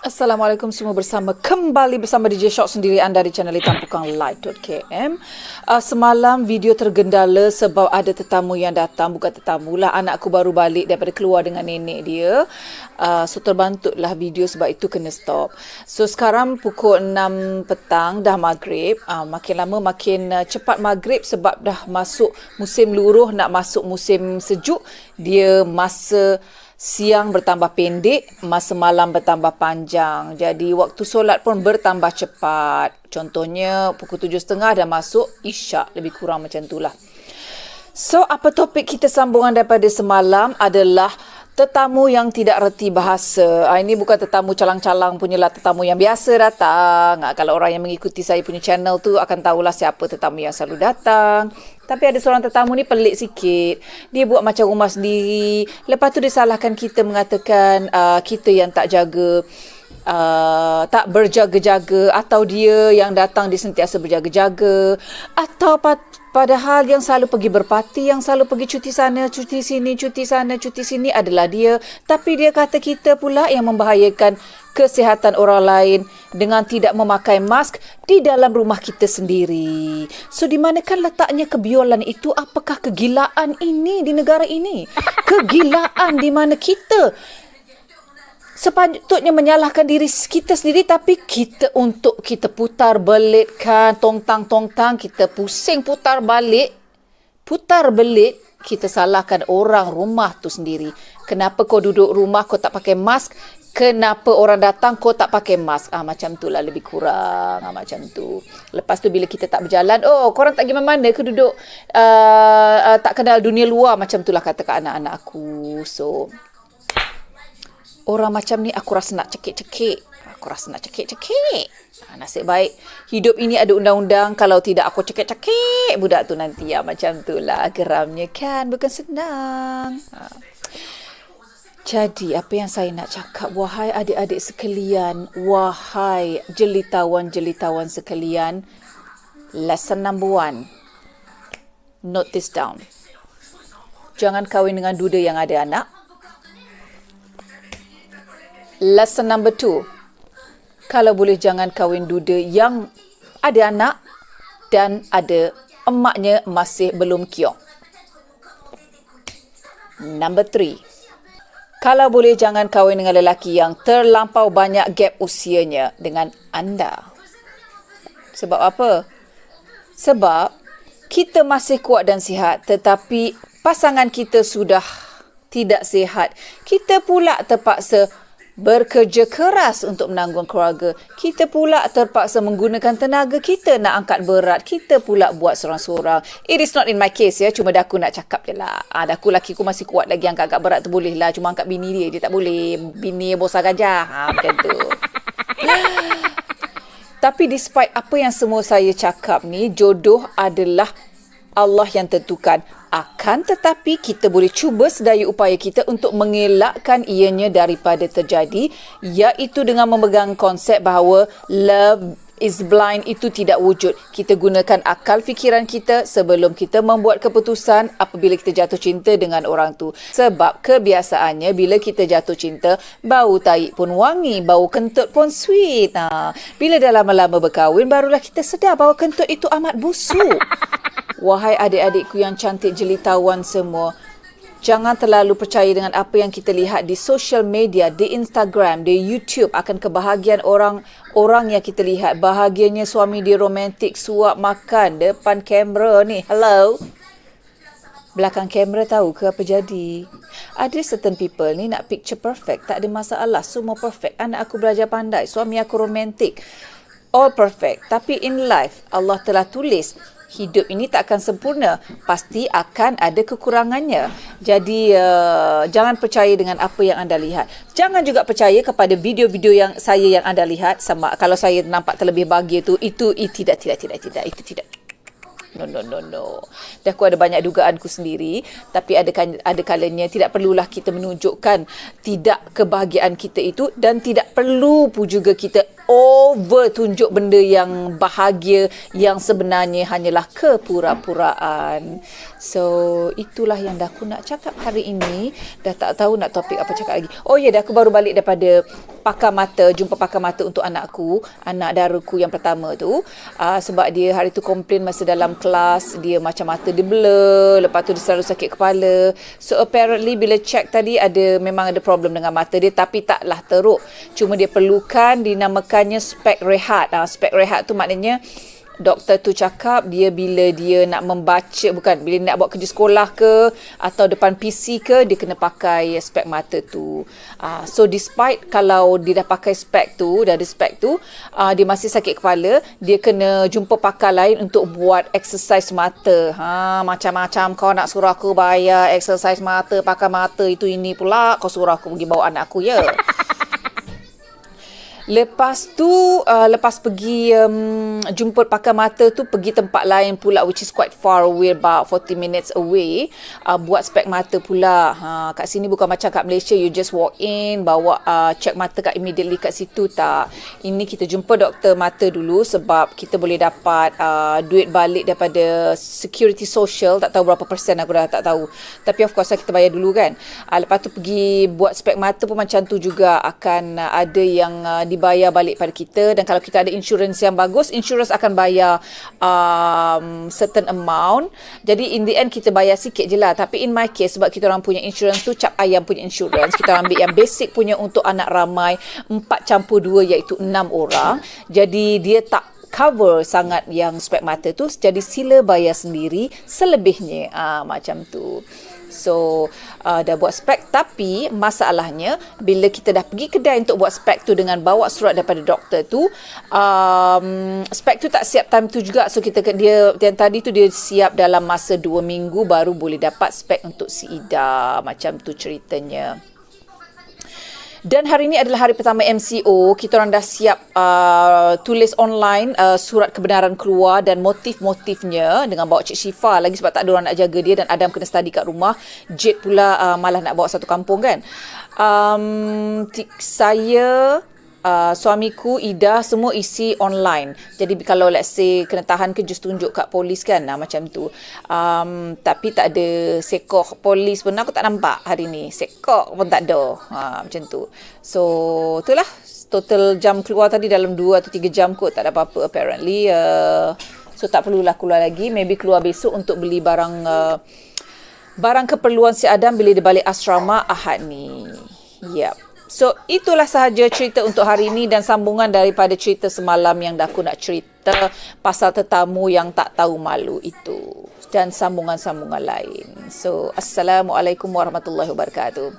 Assalamualaikum semua, kembali bersama DJ Shock sendiri anda di channel Tampukang Light.km. Semalam video tergendala sebab ada tetamu yang datang. Bukan tetamu lah, anakku baru balik daripada keluar dengan nenek dia. So terbantutlah video sebab itu kena stop. So sekarang pukul 6 petang dah maghrib. Makin lama makin cepat maghrib sebab dah masuk musim luruh, nak masuk musim sejuk. Dia masa siang bertambah pendek, masa malam bertambah panjang. Jadi waktu solat pun bertambah cepat. Contohnya pukul 7.30 dah masuk isyak, lebih kurang macam itulah. So apa topik kita sambungan daripada semalam adalah tetamu yang tidak reti bahasa. Ini bukan tetamu calang-calang punya lah, tetamu yang biasa datang. Kalau orang yang mengikuti saya punya channel tu akan tahulah siapa tetamu yang selalu datang. Tapi ada seorang tetamu ni pelik sikit. Dia buat macam rumah sendiri. Lepas tu dia salahkan kita, mengatakan kita yang tak jaga, tak berjaga-jaga, atau dia yang datang dia sentiasa berjaga-jaga, atau padahal yang selalu pergi berparti, yang selalu pergi cuti sana, cuti sini, cuti sana, cuti sini adalah dia. Tapi dia kata kita pula yang membahayakan kesihatan orang lain dengan tidak memakai mask di dalam rumah kita sendiri. So di manakah letaknya kebiolan itu? Apakah kegilaan ini di negara ini? Kegilaan di mana kita sepatutnya menyalahkan diri kita sendiri, tapi kita putar belitkan, tongtang, kita pusing putar belit, kita salahkan orang rumah tu sendiri. Kenapa kau duduk rumah kau tak pakai mask? Kenapa orang datang kau tak pakai mask? Macam tu lah lebih kurang. Macam tu. Lepas tu bila kita tak berjalan, korang tak pergi mana ke duduk tak kenal dunia luar, macam tu lah kata kat anak-anak aku. So orang macam ni aku rasa nak cekik-cekik. Nasib baik hidup ini ada undang-undang. Kalau tidak aku cekik-cekik budak tu nanti. Macam tu lah geramnya kan. Bukan senang. Jadi apa yang saya nak cakap, wahai adik-adik sekalian, wahai jelitawan-jelitawan sekalian, lesson number 1, note this down. Jangan kahwin dengan duda yang ada anak. Lesson number 2, kalau boleh jangan kahwin duda yang ada anak dan ada emaknya masih belum kiok. Number 3, kalau boleh jangan kahwin dengan lelaki yang terlampau banyak gap usianya dengan anda. Sebab apa? Sebab kita masih kuat dan sihat, tetapi pasangan kita sudah tidak sihat. Kita pula terpaksa bekerja keras untuk menanggung keluarga. Kita pula terpaksa menggunakan tenaga kita nak angkat berat. Kita pula buat seorang-seorang. It is not in my case ya. Cuma daku nak cakap je lah. Daku laki aku masih kuat lagi angkat berat tu boleh lah. Cuma angkat bini dia tak boleh. Bini bosa gajah. Macam tu. Tapi despite apa yang semua saya cakap ni, jodoh adalah Allah yang tentukan. Akan tetapi kita boleh cuba sedaya upaya kita untuk mengelakkan ianya daripada terjadi, iaitu dengan memegang konsep bahawa love is blind itu tidak wujud. Kita gunakan akal fikiran kita sebelum kita membuat keputusan apabila kita jatuh cinta dengan orang tu. Sebab kebiasaannya bila kita jatuh cinta, bau tahi pun wangi, bau kentut pun sweet. Bila dah lama-lama berkahwin, barulah kita sedar bahawa kentut itu amat busuk. Wahai adik-adikku yang cantik jelitawan semua, jangan terlalu percaya dengan apa yang kita lihat di social media, di Instagram, di YouTube akan kebahagiaan orang yang kita lihat. Bahagianya suami dia romantik, suap makan depan kamera ni. Hello? Belakang kamera tahu ke apa jadi? Ada certain people ni nak picture perfect, tak ada masalah, semua perfect. Anak aku belajar pandai, suami aku romantik. All perfect. Tapi in life, Allah telah tulis hidup ini tak akan sempurna. Pasti akan ada kekurangannya. Jadi, jangan percaya dengan apa yang anda lihat. Jangan juga percaya kepada video-video yang anda lihat. Sama kalau saya nampak terlebih bahagia itu tidak. Itu tidak. No. Dah aku ada banyak dugaanku sendiri, tapi ada kalanya tidak perlulah kita menunjukkan tidak kebahagiaan kita itu, dan tidak perlu pun juga kita over tunjuk benda yang bahagia yang sebenarnya hanyalah kepura-puraan. So, itulah yang dah aku nak cakap hari ini. Dah tak tahu nak topik apa cakap lagi. Oh ya, dah aku baru balik daripada jumpa pakar mata untuk anakku, anak daraku yang pertama tu. Sebab dia hari tu komplain masa dalam kelas, dia macam mata dia blur, lepas tu dia selalu sakit kepala. So apparently bila check tadi memang ada problem dengan mata dia, tapi taklah teruk. Cuma dia perlukan dinamakannya spek rehat. Spek rehat tu maknanya doktor tu cakap bila dia nak membaca, bila nak buat kerja sekolah ke atau depan PC ke, dia kena pakai spek mata tu. So despite kalau dia dah pakai spek tu, dia masih sakit kepala, dia kena jumpa pakar lain untuk buat exercise mata. Macam-macam kau nak suruh aku bayar exercise mata, pakar mata itu ini pula, kau suruh aku pergi bawa anak aku ya. Lepas pergi jumpa pakar mata tu, pergi tempat lain pula, which is quite far away, about 40 minutes away, buat spek mata pula. Kat sini bukan macam kat Malaysia, you just walk in, bawa check mata kat immediately kat situ, tak. Ini kita jumpa doktor mata dulu sebab kita boleh dapat duit balik daripada security social, tak tahu berapa persen, aku dah tak tahu. Tapi of course kita bayar dulu kan. Lepas tu pergi buat spek mata pun macam tu juga, akan ada yang dibayar balik pada kita. Dan kalau kita ada insurans yang bagus, insurans akan bayar certain amount. Jadi in the end kita bayar sikit je lah. Tapi in my case, sebab kita orang punya insurans tu cap ayam punya insurans, kita ambil yang basic punya untuk anak ramai, 4+2 iaitu 6 orang. Jadi dia tak cover sangat yang spek mata tu, jadi sila bayar sendiri selebihnya. Macam tu. So dah buat spek, tapi masalahnya bila kita dah pergi kedai untuk buat spek tu dengan bawa surat daripada doktor tu, spek tu tak siap time tu juga. So dia yang tadi tu dia siap dalam masa 2 minggu baru boleh dapat spek untuk si Ida. Macam tu ceritanya. Dan hari ini adalah hari pertama MCO. Kita orang dah siap tulis online surat kebenaran keluar dan motif-motifnya dengan bawa Cik Syifa lagi, sebab tak ada orang nak jaga dia, dan Adam kena study kat rumah. Jade pula malah nak bawa satu kampung kan. Saya, suamiku, Ida, semua isi online. Jadi kalau let's say kena tahan ke, just tunjuk kat polis kan, macam tu. Tapi tak ada sekor polis pun aku tak nampak hari ni. Sekor pun tak ada. Macam tu. So itulah total jam keluar tadi dalam 2 atau 3 jam kot, tak ada apa-apa apparently. So tak perlulah keluar lagi. Maybe keluar besok untuk beli barang keperluan si Adam bila dia balik asrama Ahad ni. Yep. So, itulah sahaja cerita untuk hari ini dan sambungan daripada cerita semalam yang dah aku nak cerita pasal tetamu yang tak tahu malu itu. Dan sambungan-sambungan lain. So, Assalamualaikum warahmatullahi wabarakatuh.